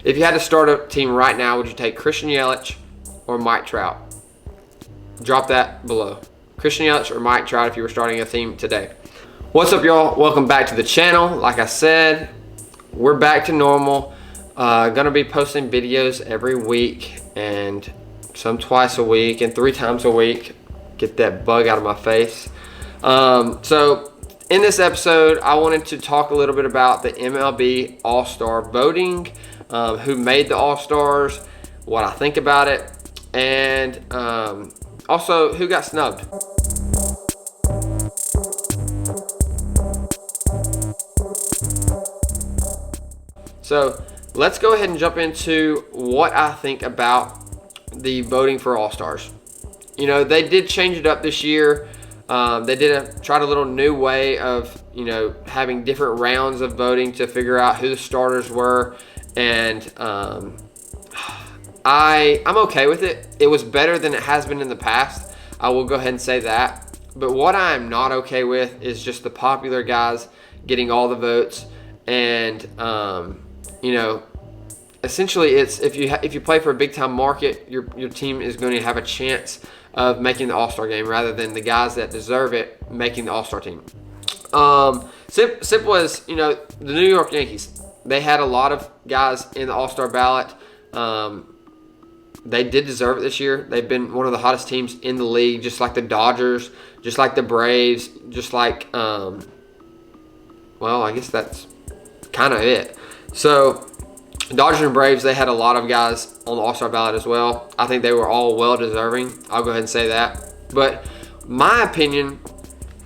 If you had to start a team right now, would you take Christian Yelich or Mike Trout? Drop that below. Christian Yelich or Mike Trout if you were starting a team today. What's up, y'all? Welcome back to the channel. Like I said, we're back to normal. Gonna be posting videos every week, and some twice a week and 3 times a week. Get that bug out of my face. So in this episode, I wanted to talk a little bit about the MLB All Star voting, who made the All Stars, what I think about it, and also who got snubbed. So let's go ahead and jump into what I think about the voting for All Stars. You know, they did change it up this year. They tried a little new way of, having different rounds of voting to figure out who the starters were, and I'm okay with it. It was better than it has been in the past. I will go ahead and say that. But what I'm not okay with is just the popular guys getting all the votes, and essentially it's if you play for a big time market, your team is going to have a chance of making the All-Star game rather than the guys that deserve it making the All-Star team. Simple as, the New York Yankees, they had a lot of guys in the All-Star ballot. They did deserve it this year. They've been one of the hottest teams in the league, just like the Dodgers, just like the Braves, just like, I guess that's kind of it. So Dodgers and Braves, they had a lot of guys on the All-Star ballot as well. I think they were all well-deserving. I'll go ahead and say that. But my opinion,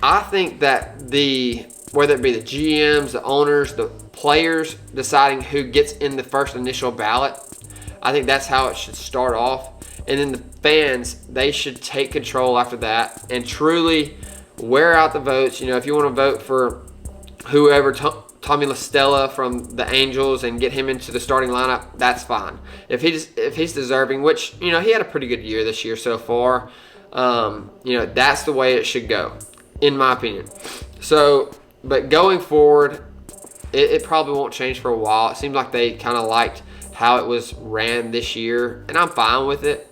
I think that whether it be the GMs, the owners, the players deciding who gets in the first initial ballot, I think that's how it should start off. And then the fans, they should take control after that and truly wear out the votes. If you want to vote for whoever, Tommy La Stella from the Angels, and get him into the starting lineup, that's fine. If he's deserving, which, he had a pretty good year this year so far, that's the way it should go, in my opinion. So, but going forward, it probably won't change for a while. It seems like they kind of liked how it was ran this year, and I'm fine with it.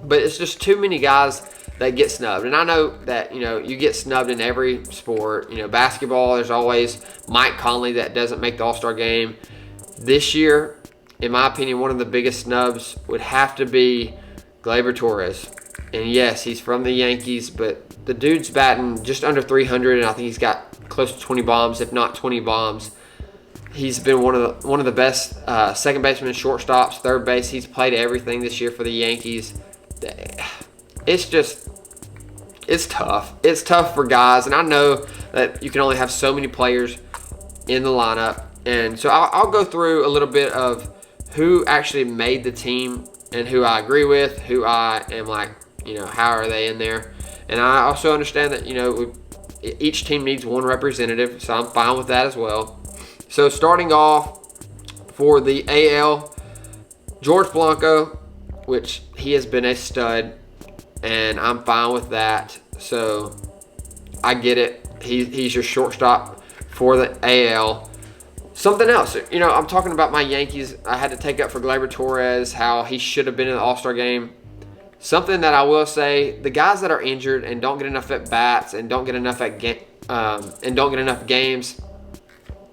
But it's just too many guys that get snubbed. And I know that, you get snubbed in every sport. Basketball, there's always Mike Conley that doesn't make the All-Star game. This year, in my opinion, one of the biggest snubs would have to be Gleyber Torres. And yes, he's from the Yankees, but the dude's batting just under 300, and I think he's got close to 20 bombs, if not 20 bombs. He's been one of the best second basemen, shortstops, third base. He's played everything this year for the Yankees. It's tough. It's tough for guys, and I know that you can only have so many players in the lineup. And so I'll go through a little bit of who actually made the team and who I agree with, who I am like, how are they in there? And I also understand that, each team needs one representative, so I'm fine with that as well. So starting off for the AL, George Blanco, which he has been a stud, and I'm fine with that. So I get it. He's your shortstop for the AL. Something else, I'm talking about my Yankees. I had to take up for Gleyber Torres, how he should have been in the All-Star game. Something that I will say, the guys that are injured and don't get enough at bats and don't get enough games,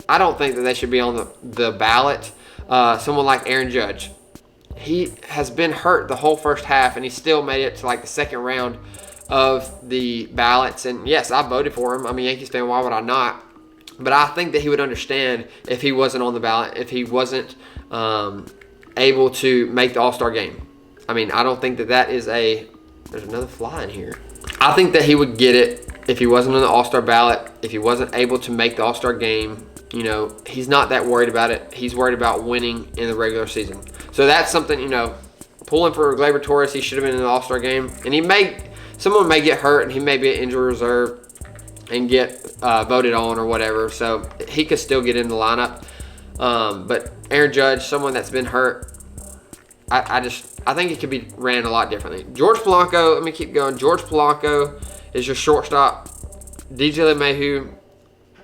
I don't think that they should be on the ballot. Someone like Aaron Judge. He has been hurt the whole first half, and he still made it to like the second round of the ballots. And yes, I voted for him. I'm a Yankees fan. Why would I not? But I think that he would understand if he wasn't on the ballot, if he wasn't able to make the All-Star game. I mean, I don't think that is there's another fly in here. I think that he would get it if he wasn't on the All-Star ballot, if he wasn't able to make the All-Star game. He's not that worried about it. He's worried about winning in the regular season. So that's something, pulling for Gleyber Torres, he should have been in the All-Star game. And someone may get hurt, and he may be an injury reserve and get voted on or whatever. So he could still get in the lineup. But Aaron Judge, someone that's been hurt, I think it could be ran a lot differently. George Blanco, let me keep going. George Blanco is your shortstop. DJ LeMahieu,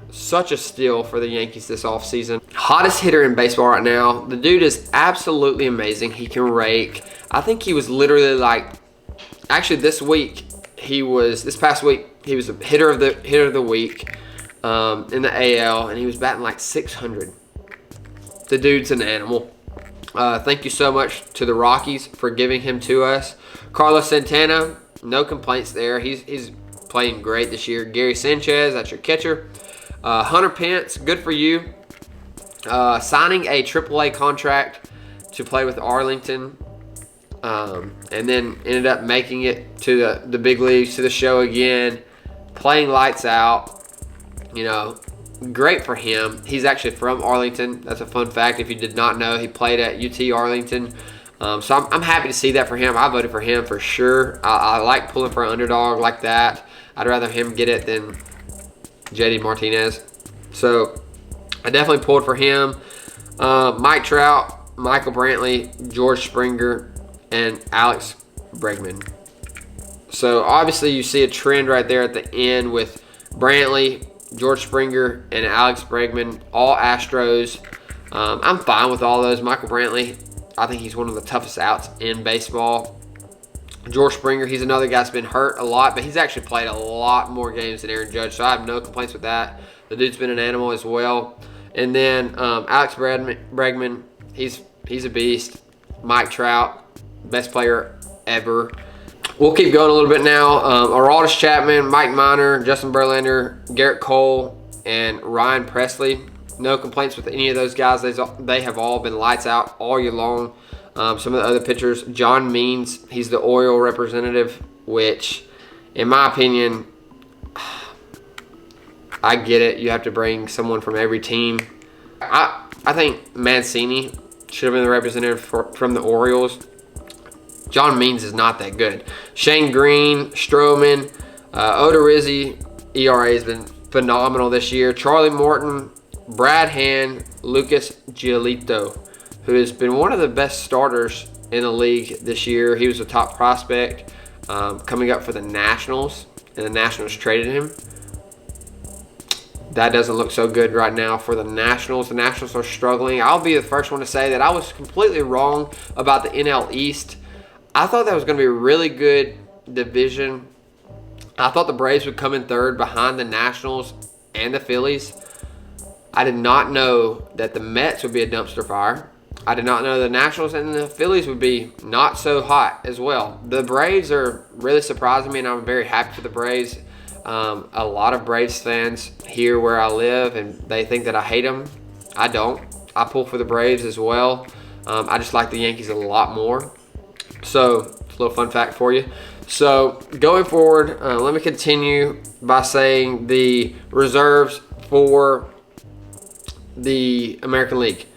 such a steal for the Yankees this offseason. Hottest hitter in baseball right now. The dude is absolutely amazing. He can rake. I think he was literally like, actually this past week, he was a hitter of the week in the AL, and he was batting like 600. The dude's an animal. Thank you so much to the Rockies for giving him to us. Carlos Santana, no complaints there. He's playing great this year. Gary Sanchez, that's your catcher. Hunter Pence, good for you. Signing a AAA contract to play with Arlington. And then ended up making it to the big leagues, to the show again. Playing lights out. You know, great for him. He's actually from Arlington. That's a fun fact. If you did not know, he played at UT Arlington. So I'm happy to see that for him. I voted for him for sure. I like pulling for an underdog like that. I'd rather him get it than JD Martinez. So I definitely pulled for him. Mike Trout, Michael Brantley, George Springer, and Alex Bregman. So obviously you see a trend right there at the end with Brantley, George Springer, and Alex Bregman, all Astros. I'm fine with all those. Michael Brantley, I think he's one of the toughest outs in baseball. George Springer, he's another guy that's been hurt a lot, but he's actually played a lot more games than Aaron Judge, so I have no complaints with that. The dude's been an animal as well. And then Alex Bregman, he's a beast. Mike Trout, best player ever. We'll keep going a little bit now. Aroldis Chapman, Mike Minor, Justin Verlander, Garrett Cole, and Ryan Presley. No complaints with any of those guys. They have all been lights out all year long. Some of the other pitchers, John Means, he's the Oriole representative, which, in my opinion, I get it. You have to bring someone from every team. I think Mancini should have been the representative from the Orioles. John Means is not that good. Shane Green, Stroman, Odorizzi, ERA has been phenomenal this year. Charlie Morton, Brad Hand, Lucas Giolito, who has been one of the best starters in the league this year. He was a top prospect coming up for the Nationals, and the Nationals traded him. That doesn't look so good right now for the Nationals. The Nationals are struggling. I'll be the first one to say that I was completely wrong about the NL East. I thought that was going to be a really good division. I thought the Braves would come in third behind the Nationals and the Phillies. I did not know that the Mets would be a dumpster fire. I did not know the Nationals and the Phillies would be not so hot as well. The Braves are really surprising me, and I'm very happy for the Braves. A lot of Braves fans here where I live, and they think that I hate them. I don't. I pull for the Braves as well. I just like the Yankees a lot more. So, it's a little fun fact for you. So, going forward, let me continue by saying the reserves for the American League.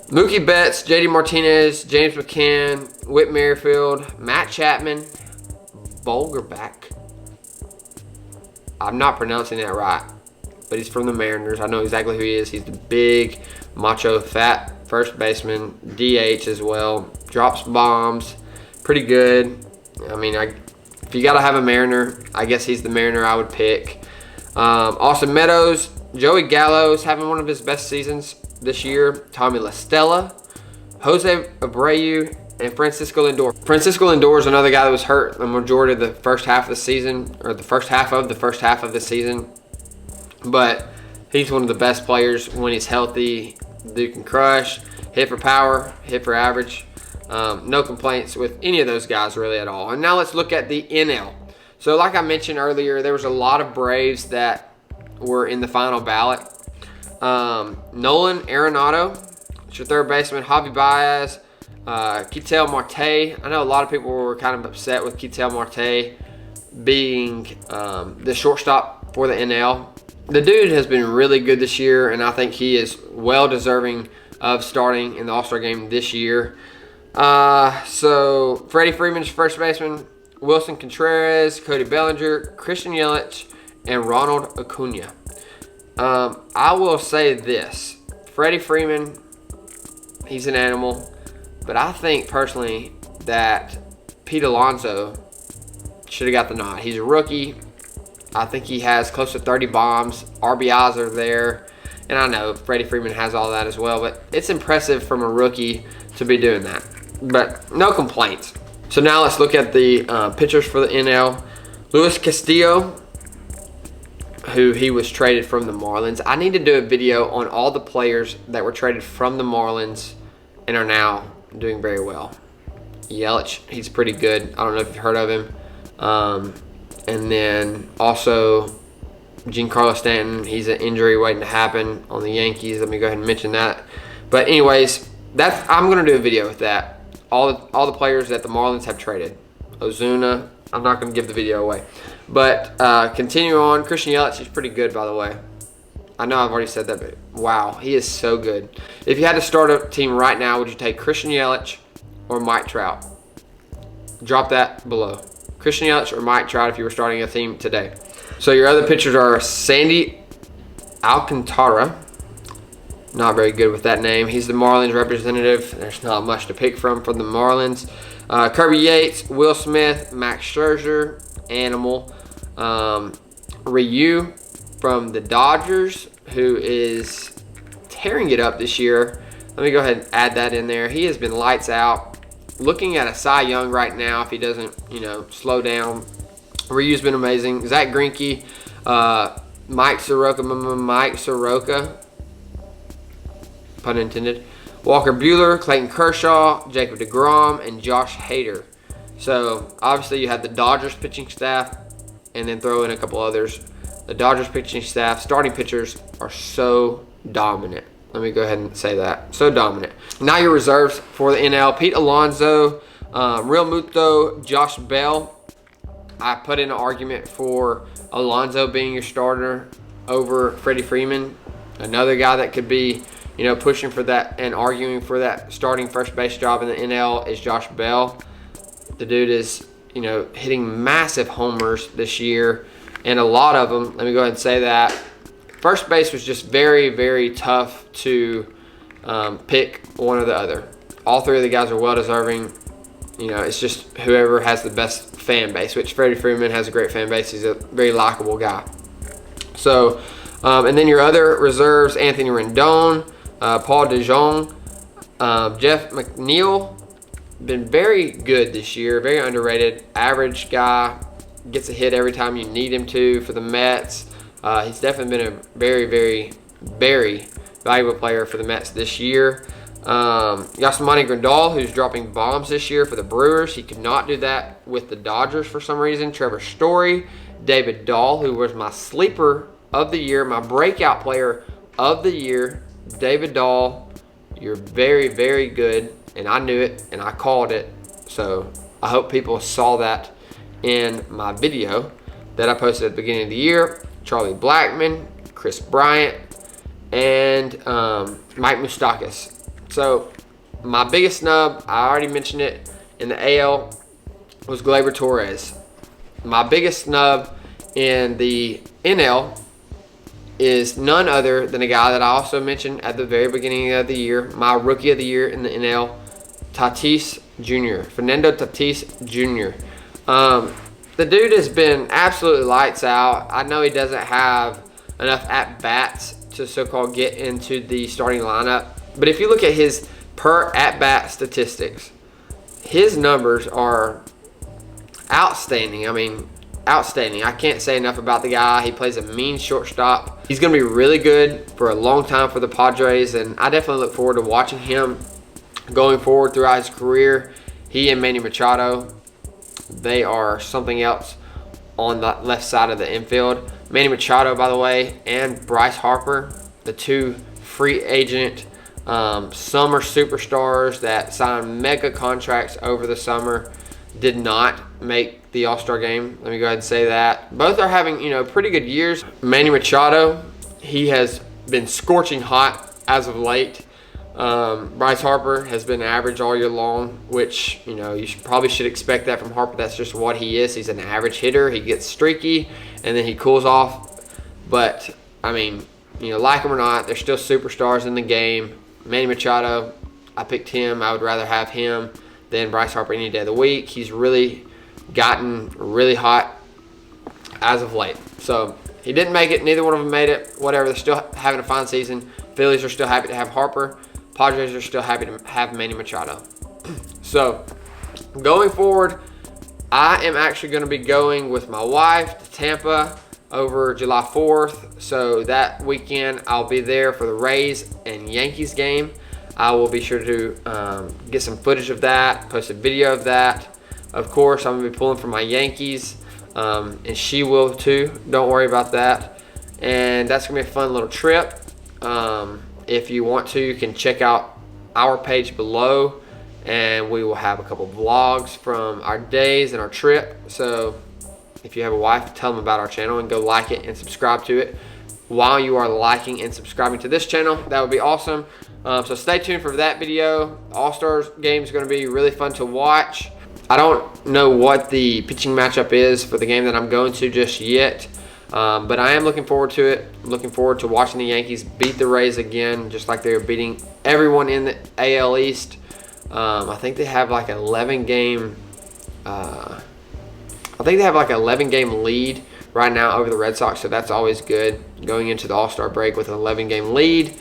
Mookie Betts, JD Martinez, James McCann, Whit Merrifield, Matt Chapman, Bolgerback. I'm not pronouncing that right, but he's from the Mariners. I know exactly who he is. He's the big, macho, fat first baseman, DH as well. Drops bombs, pretty good. I mean, if you got to have a Mariner, I guess he's the Mariner I would pick. Austin Meadows, Joey Gallo's having one of his best seasons this year. Tommy La Stella, Jose Abreu, and Francisco Lindor. Francisco Lindor is another guy that was hurt the majority of the first half of the season, or the first half of the season. But he's one of the best players when he's healthy. Dude can crush, hit for power, hit for average. No complaints with any of those guys really at all. And now let's look at the NL. So like I mentioned earlier, there was a lot of Braves that were in the final ballot. Nolan Arenado, it's your third baseman. Javi Baez, Ketel Marte. I know a lot of people were kind of upset with Ketel Marte being the shortstop for the NL. The dude has been really good this year, and I think he is well deserving of starting in the All Star game this year. So Freddie Freeman's first baseman, Wilson Contreras, Cody Bellinger, Christian Yelich, and Ronald Acuna. I will say this: Freddie Freeman, he's an animal. But I think personally that Pete Alonso should have got the nod. He's a rookie. I think he has close to 30 bombs. RBIs are there. And I know Freddie Freeman has all that as well, but it's impressive from a rookie to be doing that. But no complaints. So now let's look at the pitchers for the NL. Luis Castillo, who he was traded from the Marlins. I need to do a video on all the players that were traded from the Marlins and are now doing very well. Yelich, he's pretty good. I don't know if you've heard of him. And then also Giancarlo Stanton, he's an injury waiting to happen on the Yankees. Let me go ahead and mention that. But anyways, I'm going to do a video with that. All the players that the Marlins have traded. Ozuna, I'm not going to give the video away. But continue on. Christian Yelich is pretty good, by the way. I know I've already said that, but wow, he is so good. If you had to start a team right now, would you take Christian Yelich or Mike Trout? Drop that below. Christian Yelich or Mike Trout if you were starting a team today. So your other pitchers are Sandy Alcantara. Not very good with that name. He's the Marlins representative. There's not much to pick from for the Marlins. Kirby Yates, Will Smith, Max Scherzer, Animal. Ryu from the Dodgers, who is tearing it up this year. Let me go ahead and add that in there. He has been lights out. Looking at a Cy Young right now, if he doesn't, slow down. Ryu's been amazing. Zach Greinke, Mike Soroka, pun intended. Walker Buehler, Clayton Kershaw, Jacob deGrom, and Josh Hader. So obviously you have the Dodgers pitching staff, and then throw in a couple others. The Dodgers pitching staff, starting pitchers are so dominant. Let me go ahead and say that. So dominant. Now your reserves for the NL. Pete Alonso, Real Muto, Josh Bell. I put in an argument for Alonso being your starter over Freddie Freeman. Another guy that could be, pushing for that and arguing for that starting first base job in the NL is Josh Bell. The dude is, hitting massive homers this year, and a lot of them. Let me go ahead and say that. First base was just very, very tough to pick one or the other. All three of the guys are well-deserving. It's just whoever has the best fan base, which Freddie Freeman has a great fan base. He's a very likable guy. So, and then your other reserves, Anthony Rendon, Paul DeJong, Jeff McNeil, been very good this year, very underrated, average guy, gets a hit every time you need him to for the Mets. He's definitely been a very, very, very valuable player for the Mets this year. Yasmani Grandal, who's dropping bombs this year for the Brewers. He could not do that with the Dodgers for some reason. Trevor Story, David Dahl, who was my sleeper of the year, my breakout player of the year. David Dahl, you're very, very good, and I knew it, and I called it. So I hope people saw that in my video that I posted at the beginning of the year. Charlie Blackmon, Chris Bryant, and Mike Moustakas. So my biggest snub, I already mentioned it in the AL, was Gleyber Torres. My biggest snub in the NL is none other than a guy that I also mentioned at the very beginning of the year, my rookie of the year in the NL, Tatis Jr., Fernando Tatis Jr. The dude has been absolutely lights out. I know he doesn't have enough at-bats to so-called get into the starting lineup. But if you look at his per at-bat statistics, his numbers are outstanding. I mean, outstanding. I can't say enough about the guy. He plays a mean shortstop. He's going to be really good for a long time for the Padres, and I definitely look forward to watching him going forward throughout his career. He and Manny Machado, they are something else on the left side of the infield. Manny Machado, by the way, and Bryce Harper, the two free agent summer superstars that signed mega contracts over the summer, did not make the All Star game. Let me go ahead and say that. Both are having, pretty good years. Manny Machado, he has been scorching hot as of late. Bryce Harper has been average all year long, which, you probably should expect that from Harper. That's just what he is. He's an average hitter. He gets streaky, and then he cools off. But, I mean, like him or not, they're still superstars in the game. Manny Machado, I picked him. I would rather have him than Bryce Harper any day of the week. He's really gotten really hot as of late. So he didn't make it. Neither one of them made it. Whatever. They're still having a fine season. Phillies are still happy to have Harper. Padres are still happy to have Manny Machado. So going forward, I am actually going to be going with my wife to Tampa over July 4th. So that weekend, I'll be there for the Rays and Yankees game. I will be sure to get some footage of that, post a video of that. Of course, I'm going to be pulling for my Yankees, and she will too. Don't worry about that. And that's going to be a fun little trip. If you want to, you can check out our page below, and we will have a couple vlogs from our days and our trip. So if you have a wife, tell them about our channel and go like it and subscribe to it while you are liking and subscribing to this channel. That would be awesome. So stay tuned for that video. All Stars game is going to be really fun to watch. I don't know what the pitching matchup is for the game that I'm going to just yet, but I am looking forward to it. I'm looking forward to watching the Yankees beat the Rays again, just like they were beating everyone in the AL East. I think they have like an 11 game. I think they have like an 11 game lead right now over the Red Sox, so that's always good going into the All-Star break with an 11 game lead.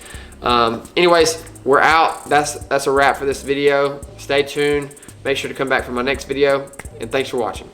Anyways, we're out. That's a wrap for this video. Stay tuned. Make sure to come back for my next video, and thanks for watching.